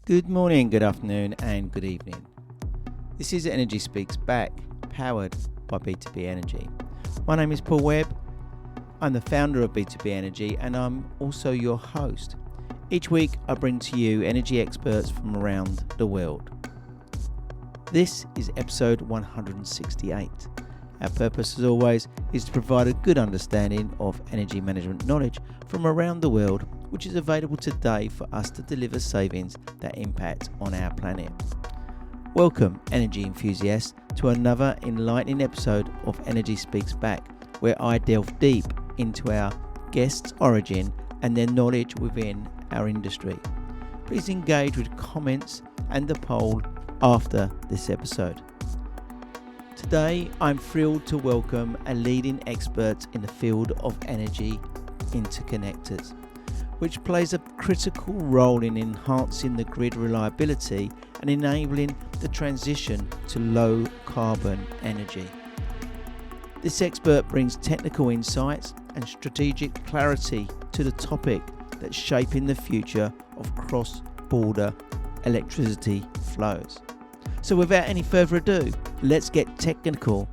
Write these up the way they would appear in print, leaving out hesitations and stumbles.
Good morning, good afternoon, and good evening. This is Energy Speaks Back, powered by B2B Energy. My name is Paul Webb. I'm the founder of B2B Energy, and I'm also your host. Each week, I bring to you energy experts from around the world. This is episode 168. Our purpose, as always, is to provide a good understanding of energy management knowledge from around the world, which is available today for us to deliver savings that impact on our planet. Welcome, energy enthusiasts, to another enlightening episode of Energy Speaks Back, where I delve deep into our guests' origin and their knowledge within our industry. Please engage with comments and the poll after this episode. Today, I'm thrilled to welcome a leading expert in the field of energy interconnectors, which plays a critical role in enhancing the grid reliability and enabling the transition to low carbon energy. This expert brings technical insights and strategic clarity to the topic that's shaping the future of cross-border electricity flows. So without any further ado, let's get technical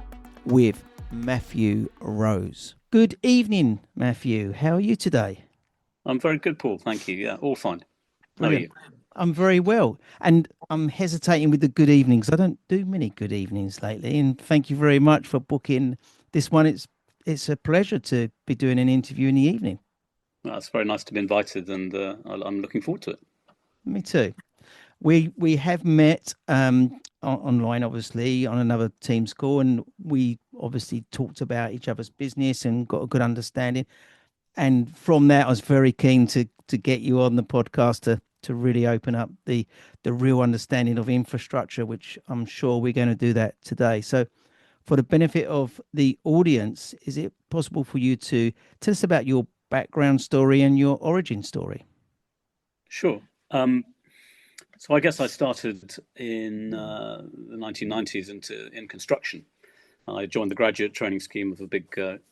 with Mathew Rose. Good evening, Mathew. How are you today? I'm very good, Paul. Thank you. Yeah, all fine. Brilliant. How are you? I'm very well. And I'm hesitating with the good evenings. I don't do many good evenings lately. And thank you very much for booking this one. It's a pleasure to be doing an interview in the evening. Well, it's very nice to be invited, and I'm looking forward to it. Me too. We have met online, obviously, on another Teams call, and we obviously talked about each other's business and got a good understanding. And from that, I was very keen to get you on the podcast to really open up the real understanding of infrastructure, which I'm sure we're going to do that today. So for the benefit of the audience, is it possible for you to tell us about your background story and your origin story? Sure. So I guess I started in the 1990s in construction. I joined the graduate training scheme of a big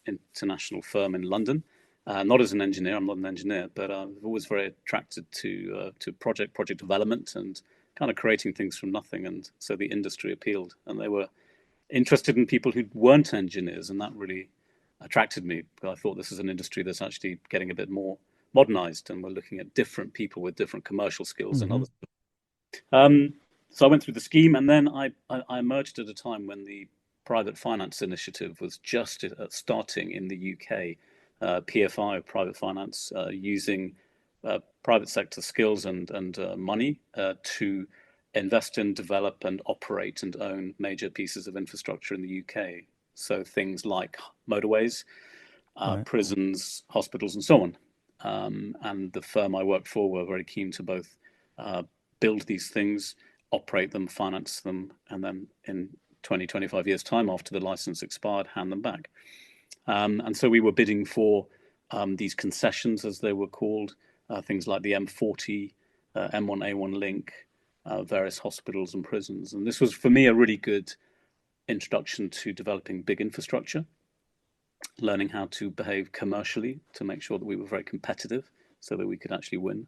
international firm in London. Not as an engineer, I'm not an engineer, but I'm always very attracted to project development and kind of creating things from nothing. And so the industry appealed, and they were interested in people who weren't engineers, and that really attracted me. I thought this is an industry that's actually getting a bit more modernized, and we're looking at different people with different commercial skills and others. So I went through the scheme, and then I emerged at a time when the private finance initiative was just starting in the UK. PFI, private finance, using private sector skills and money to invest in, develop and operate and own major pieces of infrastructure in the UK. So things like motorways, prisons, hospitals and so on. And the firm I worked for were very keen to both build these things, operate them, finance them, and then in 25 years' time after the license expired, hand them back. And so we were bidding for these concessions, as they were called, things like the M40, M1A1 link, various hospitals and prisons. And this was, for me, a really good introduction to developing big infrastructure, learning how to behave commercially to make sure that we were very competitive so that we could actually win.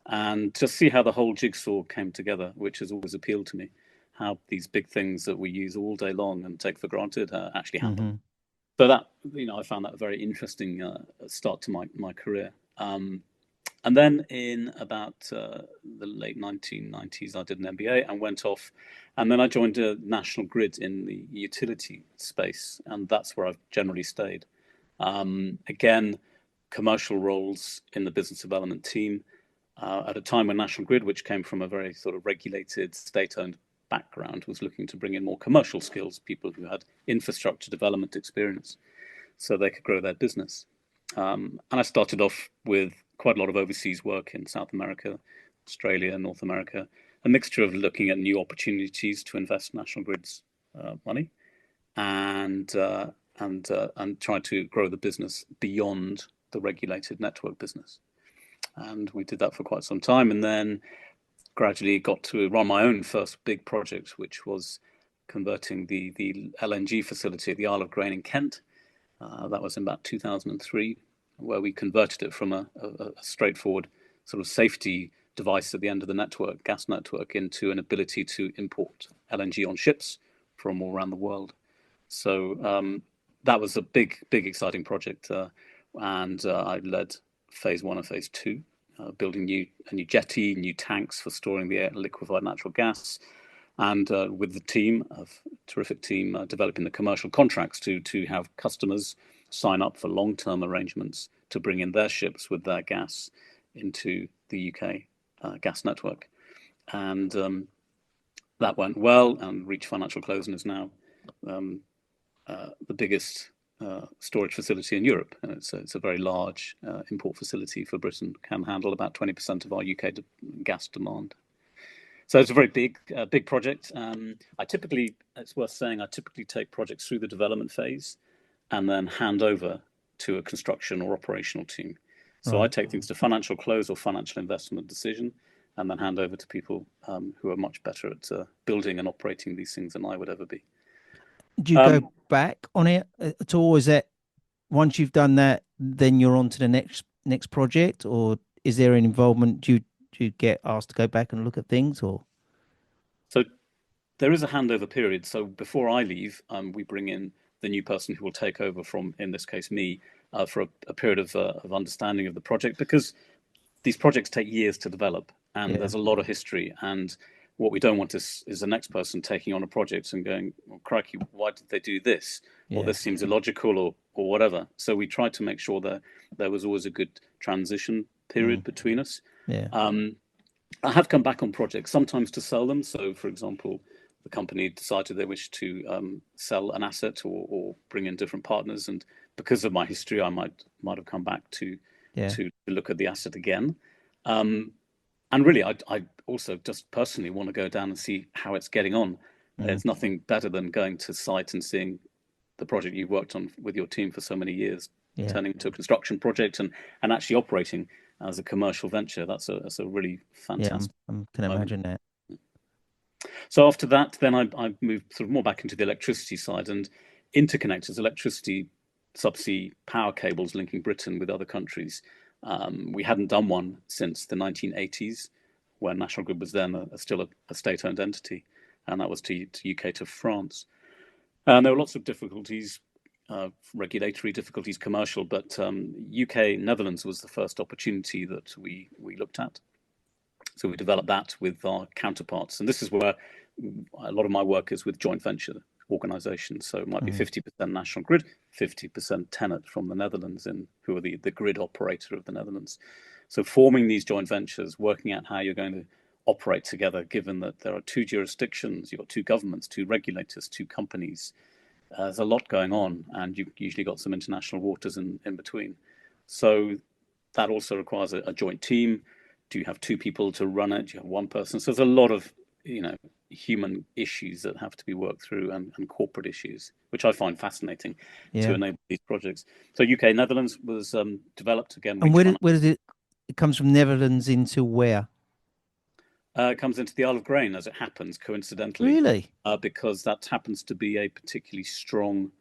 And just see how the whole jigsaw came together, which has always appealed to me, how these big things that we use all day long and take for granted actually happen. Mm-hmm. So that, I found that a very interesting start to my career. And then in about the late 1990s, I did an MBA and went off. And then I joined a National Grid in the utility space. And that's where I've generally stayed. Again, commercial roles in the business development team at a time when National Grid, which came from a very sort of regulated, state-owned background, was looking to bring in more commercial skills, people who had infrastructure development experience so they could grow their business. And I started off with quite a lot of overseas work in South America, Australia, North America, a mixture of looking at new opportunities to invest National Grid's money and try to grow the business beyond the regulated network business. And we did that for quite some time, and then gradually got to run my own first big project, which was converting the LNG facility at the Isle of Grain in Kent. That was in about 2003, where we converted it from a straightforward sort of safety device at the end of the network, gas network, into an ability to import LNG on ships from all around the world. So that was a big, exciting project, and I led phase 1 and phase 2, building a new jetty, new tanks for storing the liquefied natural gas, and with the team, a terrific team, developing the commercial contracts to have customers sign up for long-term arrangements to bring in their ships with their gas into the UK gas network. And that went well and reached financial close, and is now the biggest storage facility in Europe. And it's a very large import facility for Britain, can handle about 20% of our UK gas demand. So it's a very big project. It's worth saying, I typically take projects through the development phase and then hand over to a construction or operational team. So I take things to financial close or financial investment decision, and then hand over to people who are much better at building and operating these things than I would ever be. Do you go back on it at all? Is that once you've done that, then you're on to the next project, or is there an involvement? Do you get asked to go back and look at things, or? So there is a handover period. So before I leave, we bring in the new person who will take over from, in this case, me, for a period of understanding of the project, because these projects take years to develop, and there's a lot of history. And what we don't want is the next person taking on a project and going, well, crikey, why did they do this? Or this seems illogical, or whatever. So we tried to make sure that there was always a good transition period between us. I have come back on projects, sometimes to sell them. So, for example, the company decided they wished to sell an asset or bring in different partners. And because of my history, I might have come back to look at the asset again. And really, I also just personally want to go down and see how it's getting on. There's nothing better than going to site and seeing the project you've worked on with your team for so many years, turning into a construction project and actually operating as a commercial venture. That's a really fantastic. Yeah, I can imagine that. So after that, then I moved sort of more back into the electricity side, and interconnectors, electricity subsea power cables linking Britain with other countries. We hadn't done one since the 1980s, when National Grid was then still a state-owned entity, and that was to UK to France. And there were lots of difficulties, regulatory difficulties, commercial, but UK Netherlands was the first opportunity that we looked at. So we developed that with our counterparts, and this is where a lot of my work is with joint venture organisations. So it might be 50% National Grid, 50% Tennet from the Netherlands, who are the grid operator of the Netherlands. So forming these joint ventures, working out how you're going to operate together, given that there are two jurisdictions, you've got two governments, two regulators, two companies. There's a lot going on, and you've usually got some international waters in between. So that also requires a joint team. Do you have two people to run it? Do you have one person? So there's a lot of human issues that have to be worked through, and corporate issues, which I find fascinating to enable these projects. So UK Netherlands was developed again. And where does it comes from? Netherlands into where? It comes into the Isle of Grain, as it happens, coincidentally. Really? Because that happens to be a particularly strong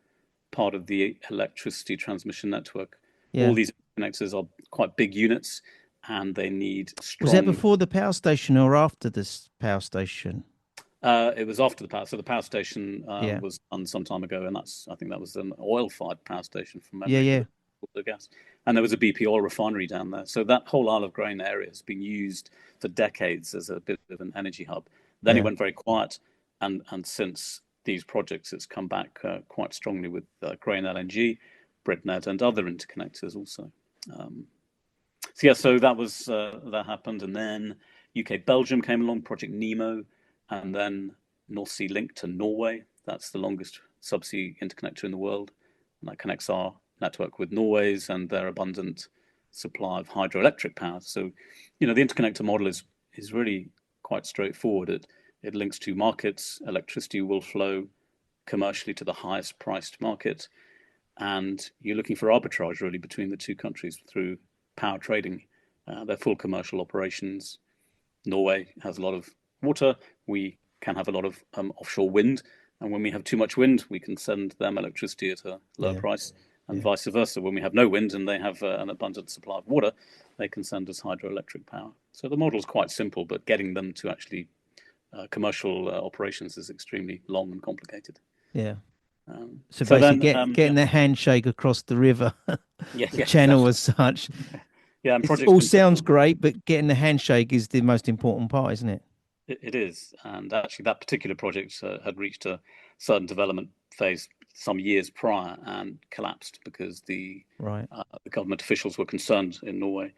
part of the electricity transmission network. All these connectors are quite big units, and they need strong... Was that before the power station or after this power station? It was after the power. So the power station was done some time ago, and I think that was an oil-fired power station from memory. The gas. And there was a BP oil refinery down there. So that whole Isle of Grain area has been used for decades as a bit of an energy hub. Then it went very quiet, and since these projects, it's come back quite strongly with Grain LNG, BritNed, and other interconnectors also. So that happened, and then UK Belgium came along, Project Nemo, and then North Sea Link to Norway. That's the longest subsea interconnector in the world, and that connects our network with Norway's and their abundant supply of hydroelectric power. So, the interconnector model is really quite straightforward. It links two markets. Electricity will flow commercially to the highest priced market, and you're looking for arbitrage really between the two countries through power trading. They're full commercial operations. Norway has a lot of water. We can have a lot of offshore wind, and when we have too much wind, we can send them electricity at a lower price, And vice versa. When we have no wind and they have an abundant supply of water, they can send us hydroelectric power. So the model is quite simple, but getting them to actually commercial operations is extremely long and complicated. Yeah. So basically, getting the handshake across the river, the channel as such. Yeah, and it all sounds great, but getting the handshake is the most important part, isn't it? It is. And actually, that particular project had reached a certain development phase some years prior and collapsed because the government officials were concerned in Norway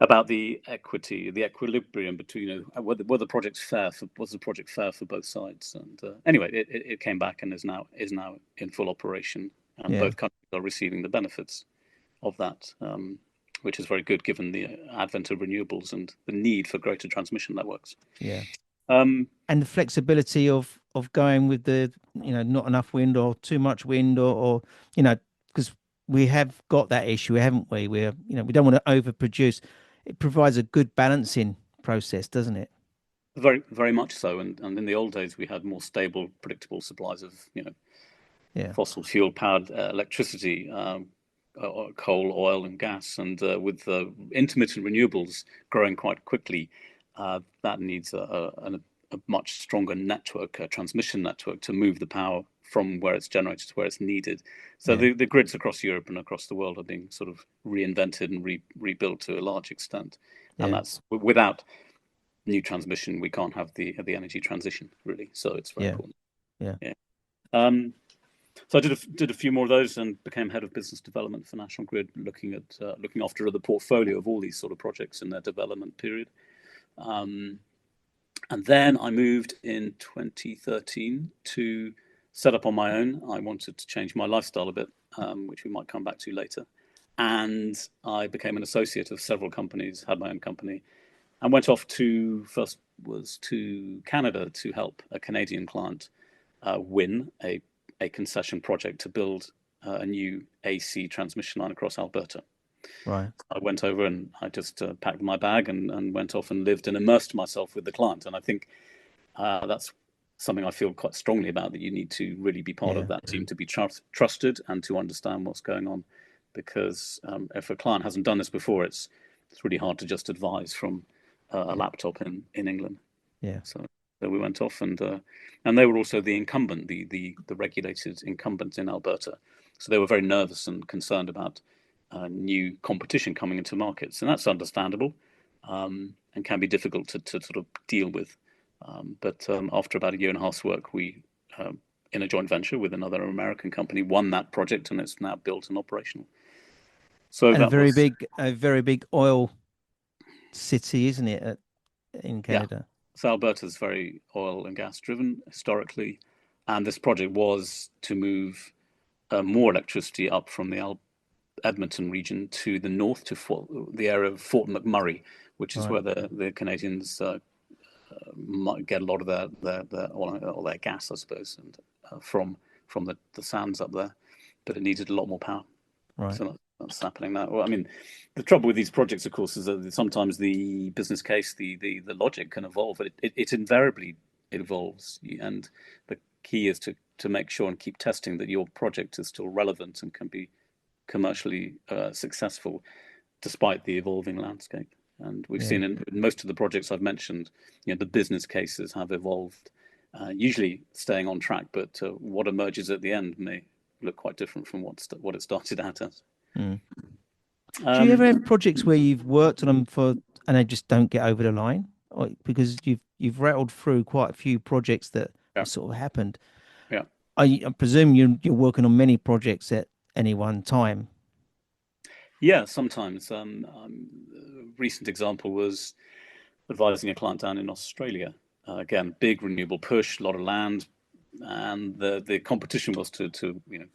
about the equilibrium between, were the projects fair? Was the project fair for both sides? And anyway, it came back and is now in full operation, and both countries are receiving the benefits of that, which is very good given the advent of renewables and the need for greater transmission networks. Yeah. And the flexibility of going with the not enough wind or too much wind or because we have got that issue, haven't we? We don't want to overproduce. It provides a good balancing process, doesn't it? Very, very much so. And in the old days, we had more stable, predictable supplies of fossil fuel powered electricity, coal, oil, and gas. And with intermittent renewables growing quite quickly, that needs a much stronger network, a transmission network, to move the power from where it's generated to where it's needed. So the grids across Europe and across the world are being sort of reinvented and rebuilt to a large extent. And that's without new transmission, we can't have the energy transition, really. So it's very important. So I did a few more of those and became head of business development for National Grid, looking after the portfolio of all these sort of projects in their development period. And then I moved in 2013 to set up on my own. I wanted to change my lifestyle a bit, which we might come back to later. And I became an associate of several companies, had my own company, and went off to Canada to help a Canadian client win a concession project to build a new AC transmission line across Alberta. Right. I went over and I just packed my bag and went off and lived and immersed myself with the client. And I think that's something I feel quite strongly about, that you need to really be part of that team to be trusted and to understand what's going on. Because if a client hasn't done this before, it's really hard to just advise from a laptop in England. Yeah. So we went off and they were also the incumbent, the regulated incumbent in Alberta. So they were very nervous and concerned about new competition coming into markets, and that's understandable and can be difficult to sort of deal with. But after about a year and a half's work, we, in a joint venture with another American company, won that project, and it's now built and operational. So and a very big oil city, isn't it, in Canada? Yeah. So Alberta's very oil and gas driven historically, and this project was to move more electricity up from the Edmonton region to the north, to the area of Fort McMurray, which is where the Canadians might get a lot of their gas, I suppose, and from the sands up there. But it needed a lot more power. Right. So that's happening now. Well, I mean, the trouble with these projects, of course, is that sometimes the business case, the logic can evolve, but it invariably evolves. And the key is to make sure and keep testing that your project is still relevant and can be commercially successful despite the evolving landscape. And we've seen in most of the projects I've mentioned, the business cases have evolved, usually staying on track, but what emerges at the end may look quite different from what it started out as. Do you ever have projects where you've worked on them and they just don't get over the line? Because you've rattled through quite a few projects that sort of happened. Yeah. I presume you're working on many projects at any one time. Yeah, sometimes. A recent example was advising a client down in Australia. Again, big renewable push, a lot of land, and the competition was to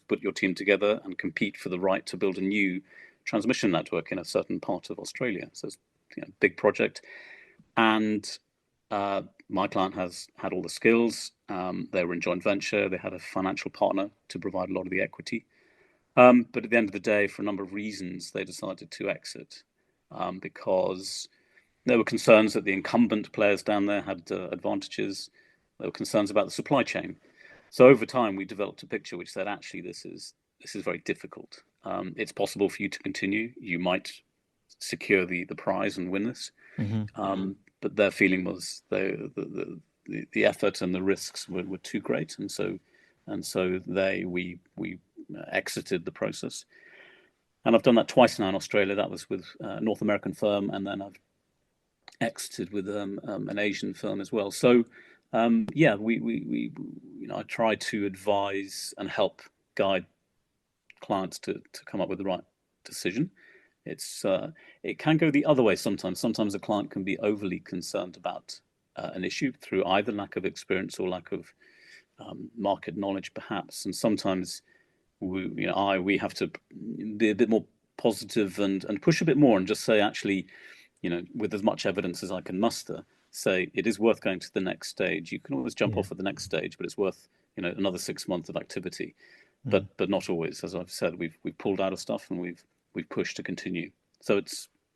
put your team together and compete for the right to build a new transmission network in a certain part of Australia. So it's a big project, and my client has had all the skills. They were in joint venture. They had a financial partner to provide a lot of the equity. But at the end of the day, for a number of reasons, they decided to exit because there were concerns that the incumbent players down there had advantages. There were concerns about the supply chain. So over time, we developed a picture which said, actually, this is very difficult. It's possible for you to continue. You might secure the prize and win this, but their feeling was the effort and the risks were too great, and so we exited the process. And I've done that twice now in Australia. That was with a North American firm, and then I've exited with an Asian firm as well. So we I try to advise and help guide clients to come up with the right decision. It can go the other way sometimes. Sometimes a client can be overly concerned about an issue through either lack of experience or lack of market knowledge, perhaps. And sometimes we have to be a bit more positive and push a bit more and just say, actually, with as much evidence as I can muster, say it is worth going to the next stage. You can always jump off at the next stage, but it's worth another 6 months of activity. But not always. As I've said, we've pulled out of stuff and we've pushed to continue. So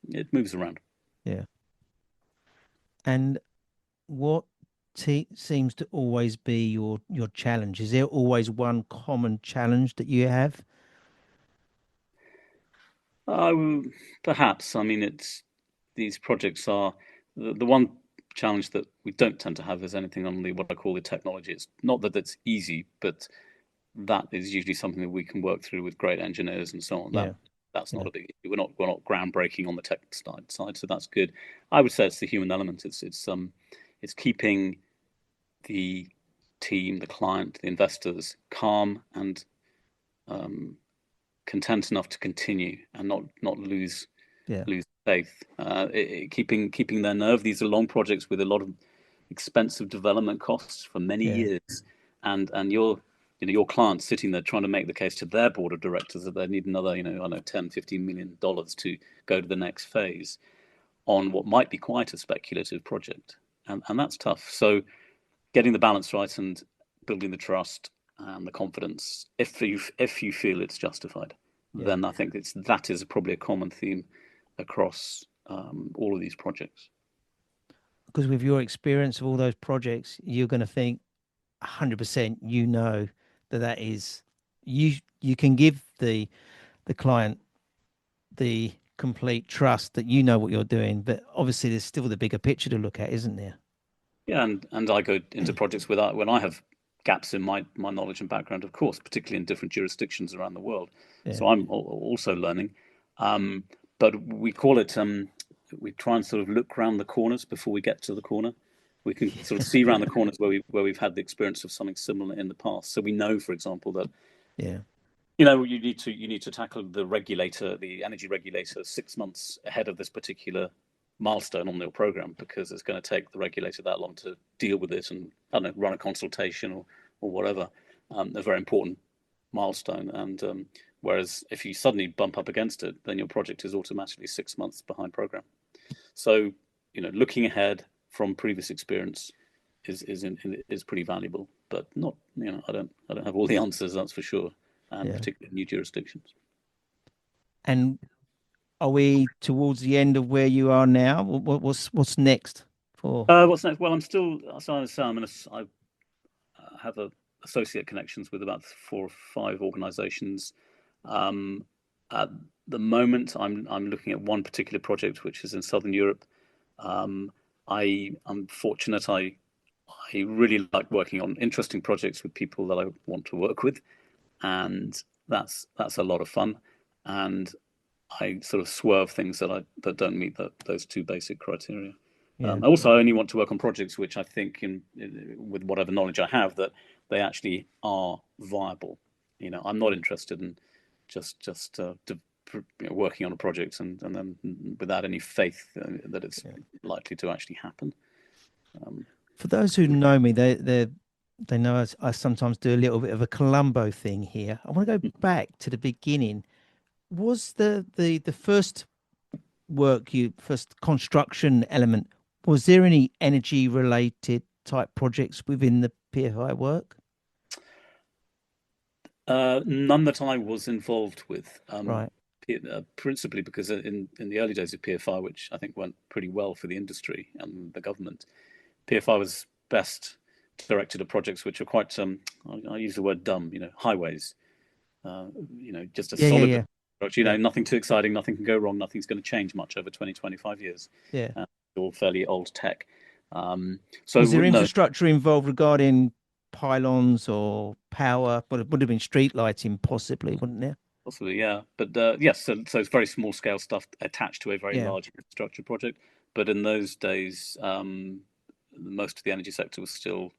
it moves around. Yeah. And what seems to always be your challenge? Is there always one common challenge that you have? Perhaps. I mean, these projects are the one challenge that we don't tend to have is anything on what I call the technology. It's not that it's easy, but that is usually something that we can work through with great engineers and so on. That's not a big issue. We're not groundbreaking on the tech side, so that's good. I would say it's the human element. It's keeping the team, the client, the investors calm and content enough to continue and not lose faith. Keeping their nerve. These are long projects with a lot of expensive development costs for many years, and your client sitting there trying to make the case to their board of directors that they need another, I don't know, $10-15 million to go to the next phase on what might be quite a speculative project, and that's tough. So getting the balance right and building the trust and the confidence, if you feel it's justified, then I think that is probably a common theme across all of these projects. Because with your experience of all those projects, you're going to think 100%, that is you can give the client the complete trust that you know what you're doing, but obviously there's still the bigger picture to look at, isn't there? Yeah, and I go into projects when I have gaps in my knowledge and background, of course, particularly in different jurisdictions around the world. So I'm also learning, but we call it we try and sort of look around the corners before we get to the corner. We can sort of see around the corners where we've had the experience of something similar in the past. So we know, for example, that you need to tackle the energy regulator 6 months ahead of this particular milestone on your program, because it's going to take the regulator that long to deal with it and run a consultation or whatever, a very important milestone. And whereas if you suddenly bump up against it, then your project is automatically 6 months behind program. So looking ahead from previous experience is pretty valuable, but not I don't have all the answers, that's for sure, and particularly new jurisdictions. And are we towards the end of where you are now? What's next for? What's next? Well, I'm still I have associate connections with about 4 or 5 organisations. At the moment, I'm looking at one particular project which is in Southern Europe. I'm fortunate. I really like working on interesting projects with people that I want to work with, and that's a lot of fun. And I sort of swerve things that don't meet those 2 basic criteria. I only want to work on projects which I think, with whatever knowledge I have, that they actually are viable. I'm not interested in just working on a project and then without any faith that it's likely to actually happen. For those who know me, they know I sometimes do a little bit of a Columbo thing here. I want to go back to the beginning. Was the first first construction element, was there any energy related type projects within the PFI work? None that I was involved with. Right. Principally because in the early days of PFI, which I think went pretty well for the industry and the government, PFI was best directed at projects which are quite, I use the word dumb, highways, just a Yeah, yeah, solid yeah, structure. yeah, Nothing too exciting, nothing can go wrong, nothing's going to change much over 20, 25 years. yeah. All fairly old tech. So Was there no, infrastructure involved regarding pylons or power? But it would have been street lighting, possibly, wouldn't there? possibly, yeah. But yes, so it's very small scale stuff attached to a very Yeah, large infrastructure project. But in those days, most of the energy sector was still,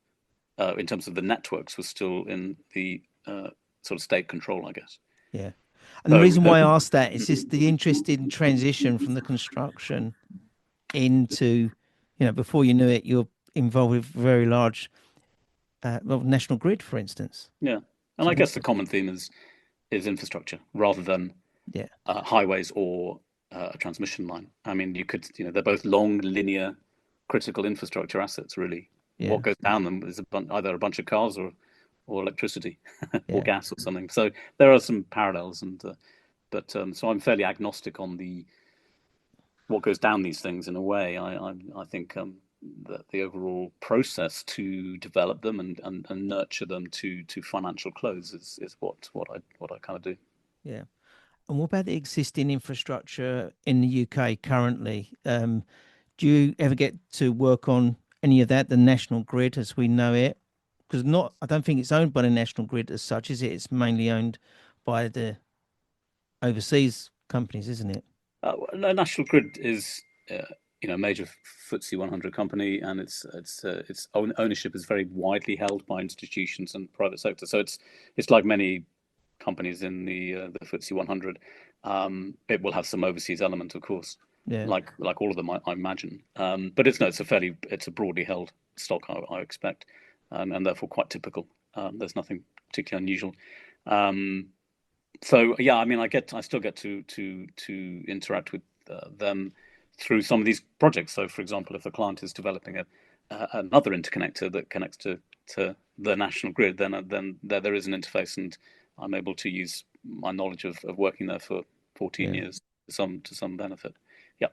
in terms of the networks, was still in the sort of state control, I guess. yeah. And the So reason why I asked that is just the interest in transition from the construction into, before you knew it, you're involved with very large, well, national grid, for instance. yeah, and So I guess the common theme is infrastructure rather than yeah, highways or a transmission line. I mean, they're both long, linear, critical infrastructure assets, really. yeah, What goes down them is either a bunch of cars or electricity or yeah, gas or something. So there are some parallels, but so I'm fairly agnostic on the what goes down these things in a way. I think that the overall process to develop them and nurture them to financial close is what I kind of do. yeah. And what about the existing infrastructure in the UK currently? Do you ever get to work on any of that, the national grid as we know it? Because I don't think it's owned by the national grid as such, is it? It's mainly owned by the overseas companies, isn't it? National Grid is a major FTSE 100 company, and its ownership is very widely held by institutions and private sector. So it's like many companies in the FTSE 100. It will have some overseas element, of course, Yeah, like all of them, I imagine. But it's a broadly held stock, I expect, and therefore quite typical. There's nothing particularly unusual. Um, so yeah, I mean, I still get to interact with them through some of these projects. So, for example, if a client is developing another interconnector that connects to the national grid, then there is an interface, and I'm able to use my knowledge of working there for 14 yeah. years to some benefit. Yeah,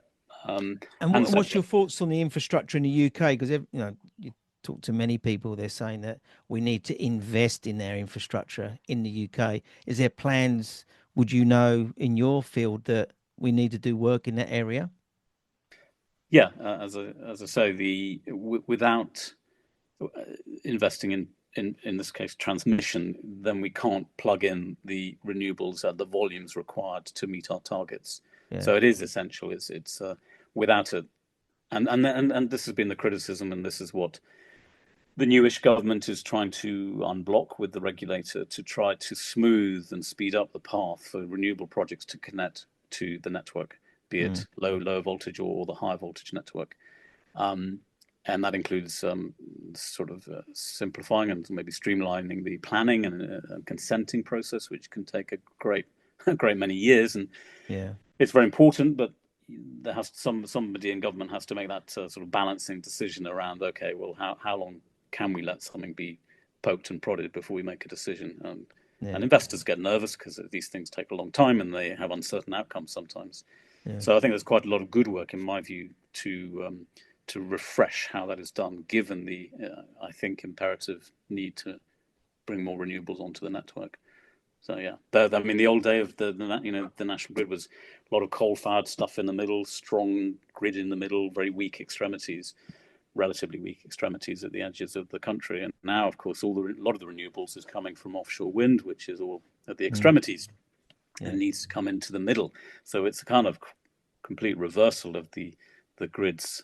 And and so what's your thoughts on the infrastructure in the UK? Because you talk to many people, they're saying that we need to invest in their infrastructure in the UK. Is there plans? Would you know in your field that we need to do work in that area? yeah, as I say, without uh, investing in this case transmission, then we can't plug in the renewables at the volumes required to meet our targets. Yeah, So it is essential. It's without it, and this has been the criticism, and this is what the newish government is trying to unblock with the regulator to try to smooth and speed up the path for renewable projects to connect to the network, be mm, it low voltage or the high voltage network. Um, and that includes sort of simplifying and maybe streamlining the planning and consenting process, which can take a a great many years. And yeah, it's very important, but there has somebody in government has to make that sort of balancing decision around. Okay, well, how long can we let something be poked and prodded before we make a decision? And yeah, investors get nervous because these things take a long time and they have uncertain outcomes sometimes. yeah, So I think there's quite a lot of good work, in my view, to refresh how that is done, given the I think imperative need to bring more renewables onto the network. So yeah, I mean, the old day of the national grid was a lot of coal-fired stuff in the middle, strong grid in the middle, very weak extremities, relatively weak extremities at the edges of the country. And now, of course, a lot of the renewables is coming from offshore wind, which is all at the mm, extremities yeah, and needs to come into the middle. So it's a kind of complete reversal of the grid's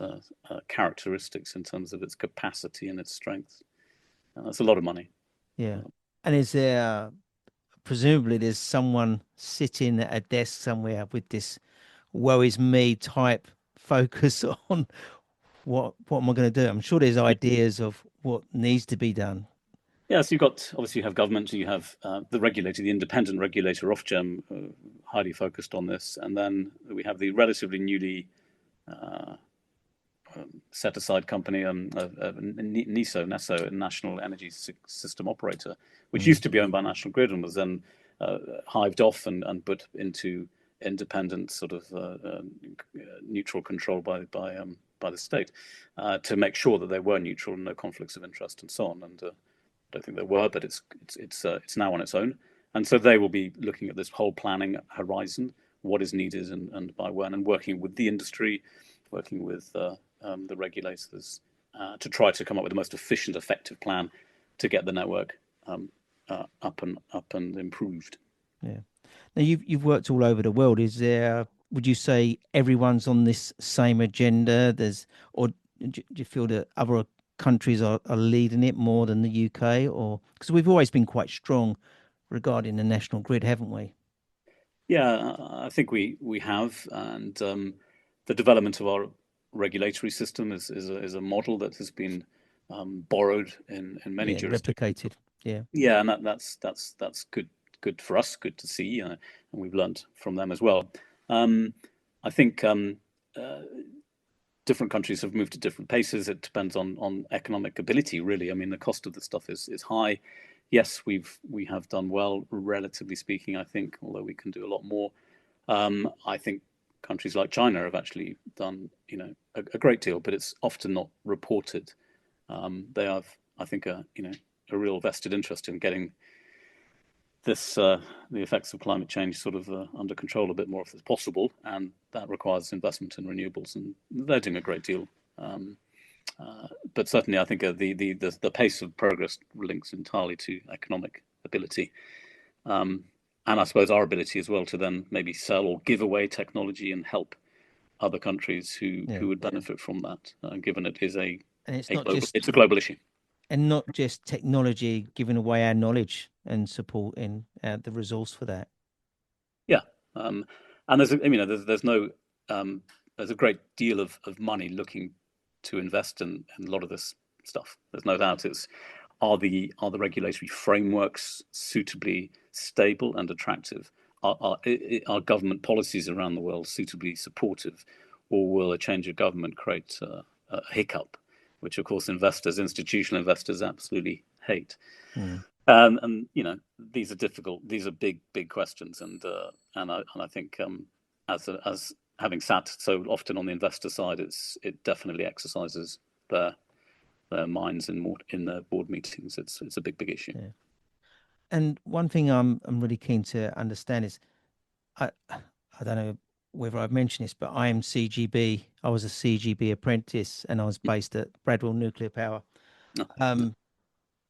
characteristics in terms of its capacity and its strength. And that's a lot of money. yeah. And is there presumably there's someone sitting at a desk somewhere with this woe is me type focus on what am I going to do? I'm sure there's ideas of what needs to be done. Yeah, so you've got obviously you have government, you have the regulator, the independent regulator, Ofgem, highly focused on this, and then we have the relatively newly uh, set aside company, NESO, National Energy System Operator, which Mm, used to be owned by National Grid and was then hived off and put into independent sort of neutral control by the state to make sure that they were neutral and no conflicts of interest and so on. And I don't think there were, but it's now on its own. And so they will be looking at this whole planning horizon, what is needed and by when, and working with the industry, working with the regulators to try to come up with the most efficient, effective plan to get the network up and improved. Yeah. Now you've worked all over the world. Would you say everyone's on this same agenda? Or do you feel that other countries are leading it more than the UK? Or because we've always been quite strong regarding the national grid, haven't we? Yeah, I think we have, and the development of our regulatory system is a model that has been borrowed in many Yeah, jurisdictions. replicated. Yeah. Yeah, and that's good for us, good to see, and we've learned from them as well. I think uh, different countries have moved at different paces. It depends on economic ability, really. I mean, the cost of this stuff is high. Yes, we have done well, relatively speaking, I think, although we can do a lot more. I think countries like China have actually done, a great deal, but it's often not reported. They have, I think, a real vested interest in getting the effects of climate change sort of under control a bit more if it's possible, and that requires investment in renewables, and they're doing a great deal. Um, but certainly, I think the pace of progress links entirely to economic ability, and I suppose our ability as well to then maybe sell or give away technology and help other countries Yeah. who would benefit from that, given it is And it's a not global just it's a global issue. technology giving away our knowledge and supporting the resource for that. Yeah, and there's no there's a great deal of money looking to invest in a lot of this stuff. There's no doubt. It's are the regulatory frameworks suitably stable and attractive? Are government policies around the world suitably supportive, or will a change of government create a hiccup, which of course institutional investors, absolutely hate? Mm. And these are difficult. These are big questions, and I think as having sat so often on the investor side, it definitely exercises their minds in their board meetings. It's a big issue. Yeah. And one thing I'm really keen to understand is I don't know whether I've mentioned this, but I am CGB. I was a CGB apprentice, and I was based at Bradwell Nuclear Power. No, Um,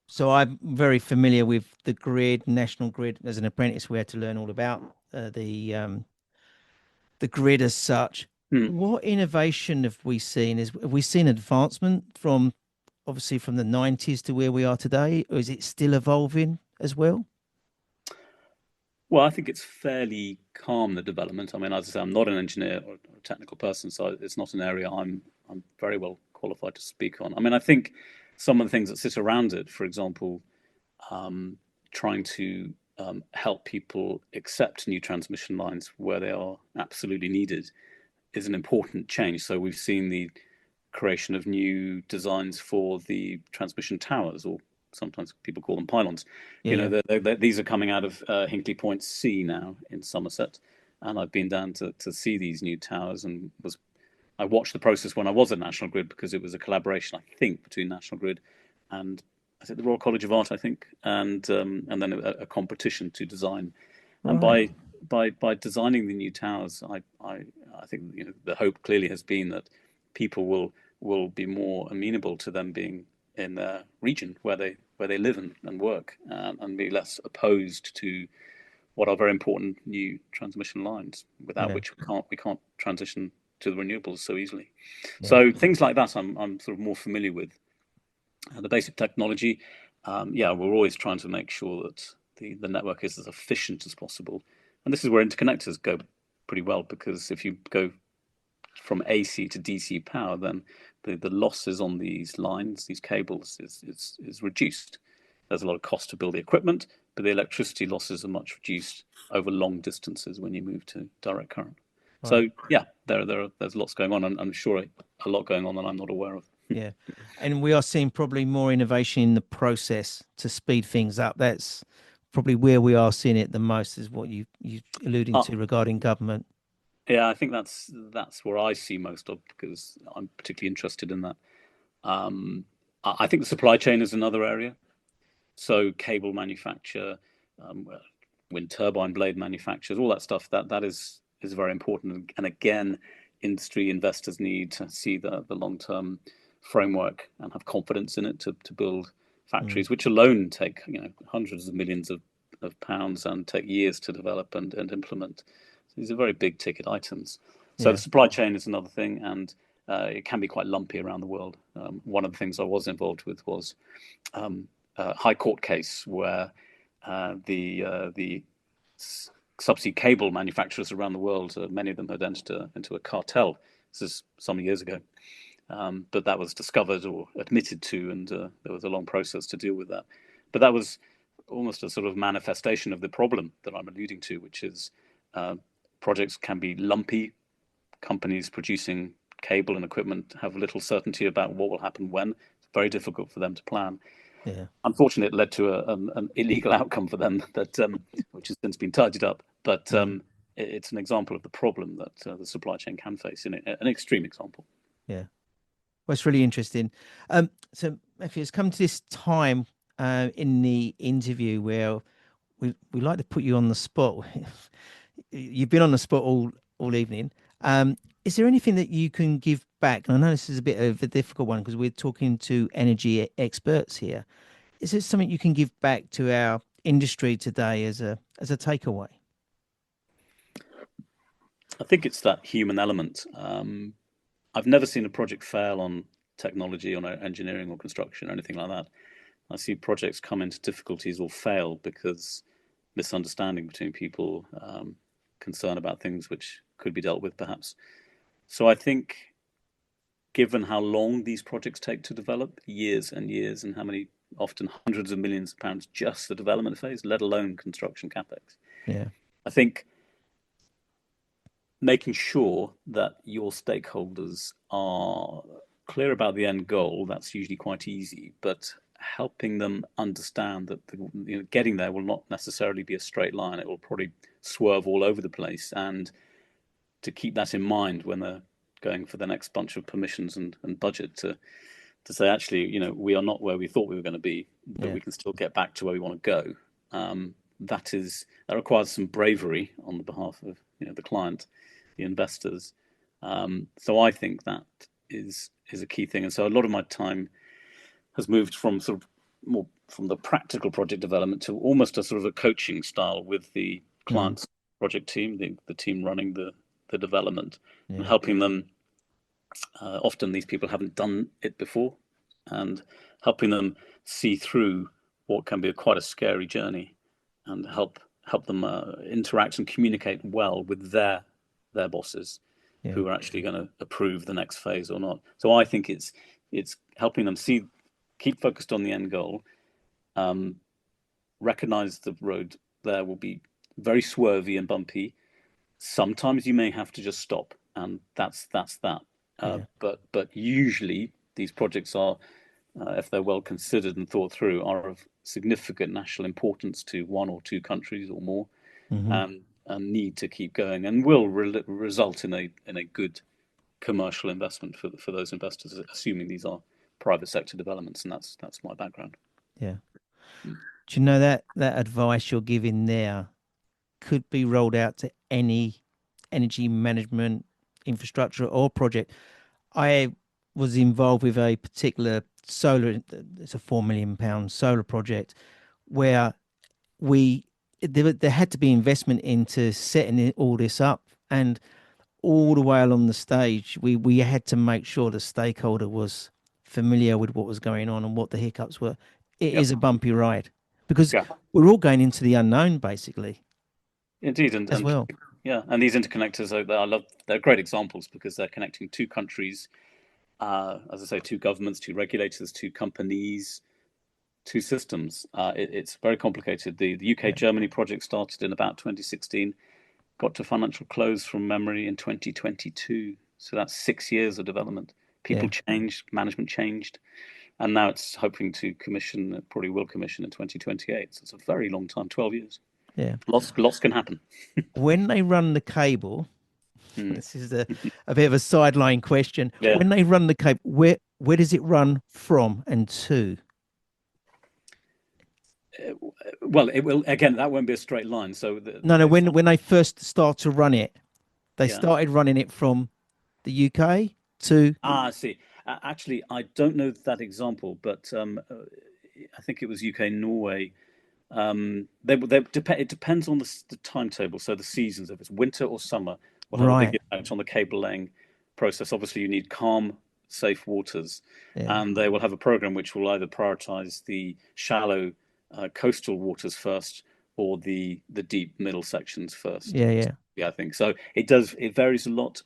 so I'm very familiar with the grid, national grid. As an apprentice, we had to learn all about the grid as such. hmm. What innovation have we seen? Have we seen advancement from obviously from the 90s to where we are today, or is it still evolving as well? Well, I think it's fairly calm, the development. I mean, as I say, I'm not an engineer or a technical person, so it's not an area I'm very well qualified to speak on. I mean, I think some of the things that sit around it, for example, um, trying to help people accept new transmission lines where they are absolutely needed, is an important change. So we've seen the creation of new designs for the transmission towers, or sometimes people call them pylons. Yeah, yeah. These are coming out of Hinkley Point C now in Somerset, and I've been down to see these new towers, and I watched the process when I was at National Grid, because it was a collaboration, I think, between National Grid and, is it the Royal College of Art, I think, and then a competition to design. And Right. by designing the new towers, I think the hope clearly has been that people will be more amenable to them being in their region where they live and work, and be less opposed to what are very important new transmission lines, without Yeah, which we can't transition to the renewables so easily. yeah, So things like that, I'm sort of more familiar with. The basic technology, yeah, we're always trying to make sure that the network is as efficient as possible, and this is where interconnectors go pretty well, because if you go from AC to DC power, then the losses on these lines, these cables, is reduced. There's a lot of cost to build the equipment, but the electricity losses are much reduced over long distances when you move to direct current. right. So yeah, there's lots going on, and I'm sure a lot going on that I'm not aware of. Yeah. And we are seeing probably more innovation in the process to speed things up. That's probably where we are seeing it the most, is what you alluding Uh, to regarding government. yeah, I think that's where I see most of, because I'm particularly interested in that. Um, I think the supply chain is another area. So cable manufacture, um, wind turbine blade manufacturers, all that stuff. That is very important. And again, industry investors need to see the long-term framework and have confidence in it to build factories, which alone take hundreds of millions of pounds and take years to develop and implement. So these are very big ticket items. So the supply chain is another thing, and it can be quite lumpy around the world. One of the things I was involved with was a high court case where the subsea cable manufacturers around the world, many of them had entered into a cartel. This is some years ago. But that was discovered or admitted to, and there was a long process to deal with that. But that was almost a sort of manifestation of the problem that I'm alluding to, which is projects can be lumpy. Companies producing cable and equipment have little certainty about what will happen when. It's very difficult for them to plan. Yeah. Unfortunately, it led to an illegal outcome for them that which has since been tidied up. But it's an example of the problem that the supply chain can face, an extreme example. Yeah. Well, it's really interesting. So, Mathew, it's come to this time in the interview where we like to put you on the spot. You've been on the spot all evening. Is there anything that you can give back? And I know this is a bit of a difficult one because we're talking to energy experts here. Is there something you can give back to our industry today as a takeaway? I think it's that human element. I've never seen a project fail on technology, on engineering or construction or anything like that. I see projects come into difficulties or fail because misunderstanding between people, concern about things which could be dealt with perhaps. So I think given how long these projects take to develop, years and years, and how many, often hundreds of millions of pounds just the development phase, let alone construction capex. Yeah. I think making sure that your stakeholders are clear about the end goal, that's usually quite easy, but helping them understand that getting there will not necessarily be a straight line. It will probably swerve all over the place, and to keep that in mind when they're going for the next bunch of permissions and budget to say, actually, we are not where we thought we were going to be, but we can still get back to where we want to go. That requires some bravery on the behalf of the client, the investors. So I think that is a key thing. And so a lot of my time has moved from sort of more from the practical project development to almost a sort of a coaching style with the client's project team, the team running the development, and helping them. Often these people haven't done it before, and helping them see through what can be quite a scary journey, and help them interact and communicate well with their bosses, who are actually going to approve the next phase or not. So I think it's helping them keep focused on the end goal, recognize the road there will be very swervy and bumpy. Sometimes you may have to just stop, and that's that. But usually these projects are, if they're well considered and thought through, are of significant national importance to one or two countries or more, and need to keep going, and will result in a good commercial investment for those investors, assuming these are private sector developments, and that's my background. Yeah. Do you know that advice you're giving there could be rolled out to any energy management infrastructure or project? I was involved with a particular solar, it's a £4 million solar project where there had to be investment into setting all this up, and all the way along the stage we had to make sure the stakeholder was familiar with what was going on and what the hiccups were. It is a bumpy ride because we're all going into the unknown basically. Indeed, and these interconnectors, they're great examples because they're connecting two countries, as I say, two governments, two regulators, two companies, two systems. It's very complicated. The UK-Germany project started in about 2016, got to financial close from memory in 2022. So that's 6 years of development. People changed, management changed, and now it's hoping to commission, probably will commission in 2028. So it's a very long time, 12 years. Yeah. Lots can happen. When they run the cable, this is a bit of a sideline question. Yeah. When they run the cable, where does it run from and to? Well, it will, again, that won't be a straight line. So No. When they first start to run it, they yeah. started running it from the UK to. I see. Actually, I don't know that example, but I think it was UK, Norway. It depends on the timetable. So the seasons, if it's winter or summer, will have a big Right. impact on the cable laying process. Obviously, you need calm, safe waters, Yeah. and they will have a program which will either prioritize the shallow coastal waters first, or the deep middle sections first. Yeah. Yeah, I think so. It does. It varies a lot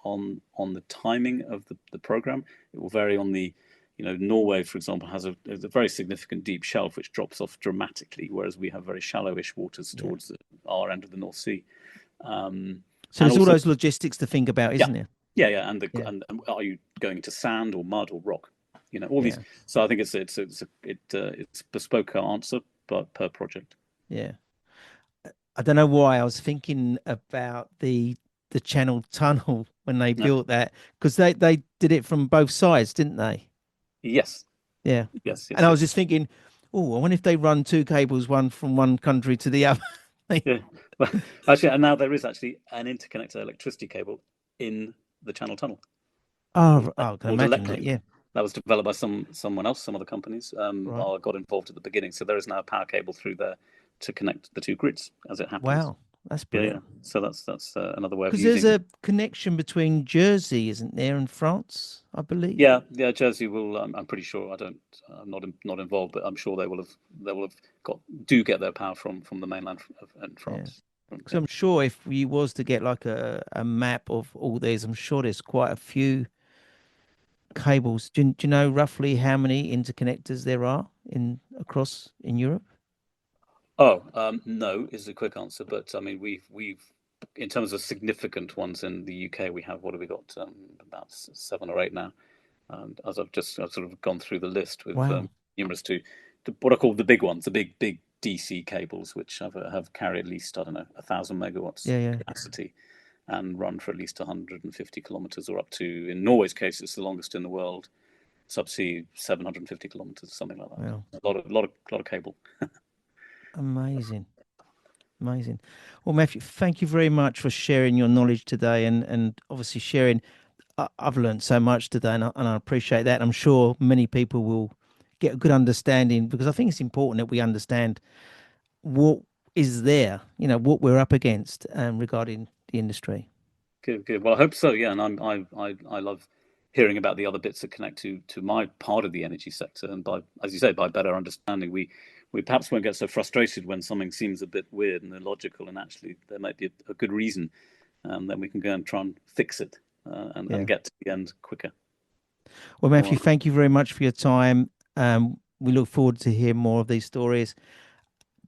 on the timing of the program. It will vary on the, Norway, for example, has a very significant deep shelf which drops off dramatically, whereas we have very shallowish waters Yeah. towards our end of the North Sea. So there's all also, those logistics to think about, isn't there? yeah, and Yeah. and are you going into sand or mud or rock? All these. Yeah. So I think it's bespoke answer, but per project. Yeah. I don't know why I was thinking about the Channel Tunnel when they No. built that, because they did it from both sides, didn't they? Yes. Yeah. Yes. And I was just thinking, oh, I wonder if they run two cables, one from one country to the other. Yeah. Well, actually, and now there is actually an interconnector electricity cable in the Channel Tunnel. I can Called imagine that. Electric. Yeah. That was developed by someone else, some other companies. Right. Got involved at the beginning. So there is now a power cable through there to connect the two grids as it happens. Wow, that's Yeah, brilliant. yeah. So that's another way of Because using. there's a connection between Jersey, isn't there, and France, I believe. Yeah. Jersey will. I'm pretty sure. I'm not involved, but I'm sure they will have get their power from the mainland and France. Because I'm sure if we was to get like a map of all these, I'm sure there's quite a few cables. Do you know roughly how many interconnectors there are across in Europe? Oh, no is the quick answer. But I mean, we've in terms of significant ones in the UK, we have, what have we got? About 7 or 8 now. And as I've sort of gone through the list with Wow. numerous to what are called the big ones, the big DC cables, which have carried at least, I don't know, 1,000 megawatts Yeah. capacity, and run for at least 150 kilometers, or up to, in Norway's case, it's the longest in the world, subsea 750 kilometers, something like that. Wow. A lot of cable. Amazing. Well, Matthew, thank you very much for sharing your knowledge today, and obviously sharing. I've learned so much today, and I appreciate that. I'm sure many people will get a good understanding, because I think it's important that we understand what is there, what we're up against regarding the industry. Good. Well, I hope so. Yeah, and I love hearing about the other bits that connect to my part of the energy sector, and as you say, by better understanding, we perhaps won't get so frustrated when something seems a bit weird and illogical, and actually there might be a good reason. Then we can go and try and fix it and get to the end quicker. Well, Matthew, thank you very much for your time. We look forward to hear more of these stories.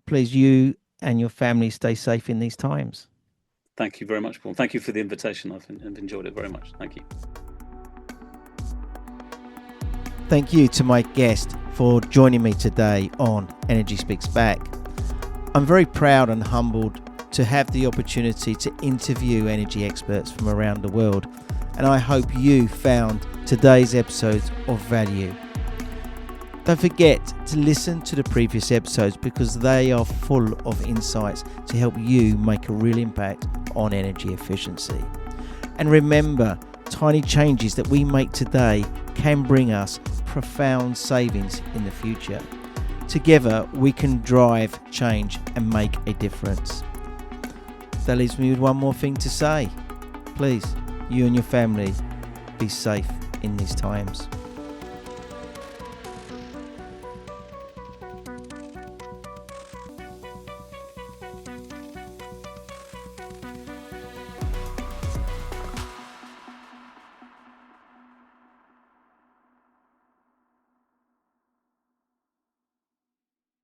Please, you and your family stay safe in these times. Thank you very much, Paul. Thank you for the invitation. I've enjoyed it very much. Thank you. Thank you to my guest for joining me today on Energy Speaks Back. I'm very proud and humbled to have the opportunity to interview energy experts from around the world, and I hope you found today's episode of value. Don't forget to listen to the previous episodes, because they are full of insights to help you make a real impact on energy efficiency. And remember, tiny changes that we make today can bring us profound savings in the future. Together, we can drive change and make a difference. That leaves me with one more thing to say. Please, you and your family, be safe in these times.